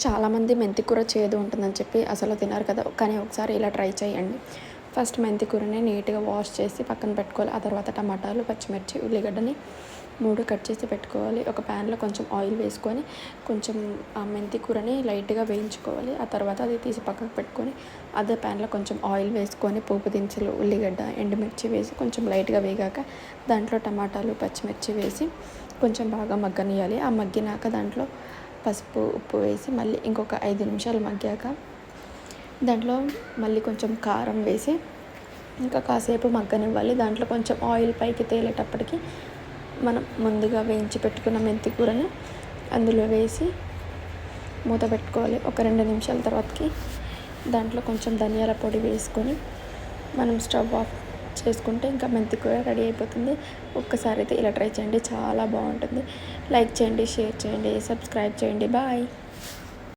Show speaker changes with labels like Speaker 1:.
Speaker 1: చాలామంది మెంతి కూర చేదు ఉంటుందని చెప్పి అసలు తినరు కదా! కానీ ఒకసారి ఇలా ట్రై చేయండి. ఫస్ట్ మెంతి కూరని నీట్‌గా వాష్ చేసి పక్కన పెట్టుకోవాలి. ఆ తర్వాత టమాటాలు, పచ్చిమిర్చి, ఉల్లిగడ్డని 3 కట్ చేసి పెట్టుకోవాలి. ఒక ప్యాన్‌లో కొంచెం ఆయిల్ వేసుకొని కొంచెం ఆ మెంతి కూరని లైట్‌గా వేయించుకోవాలి. ఆ తర్వాత అది తీసి పక్కకు పెట్టుకొని అదే ప్యాన్‌లో కొంచెం ఆయిల్ వేసుకొని పోపు దినుసులు, ఉల్లిగడ్డ, ఎండుమిర్చి వేసి కొంచెం లైట్‌గా వేగాక దాంట్లో టమాటాలు, పచ్చిమిర్చి వేసి కొంచెం బాగా మగ్గనియ్యాలి. ఆ మగ్గినాక దాంట్లో పసుపు, ఉప్పు వేసి మళ్ళీ ఇంకొక 5 నిమిషాలు మగ్గాక దాంట్లో మళ్ళీ కొంచెం కారం వేసి ఇంకా కాసేపు మగ్గనివ్వాలి. దాంట్లో కొంచెం ఆయిల్ పైకి తేలేటప్పటికి మనం ముందుగా వేయించి పెట్టుకున్న మెంతి కూరని అందులో వేసి మూత పెట్టుకోవాలి. ఒక 2 నిమిషాల తర్వాతకి దాంట్లో కొంచెం ధనియాల పొడి వేసుకొని మనం స్టవ్ ఆఫ్ చేసుకుంటే ఇంకా మెంతి కూర రెడీ అయిపోతుంది. ఒక్కసారి అయితే ఇలా ట్రై చేయండి, చాలా బాగుంటుంది. లైక్ చేయండి, షేర్ చేయండి, సబ్స్క్రైబ్ చేయండి. బాయ్.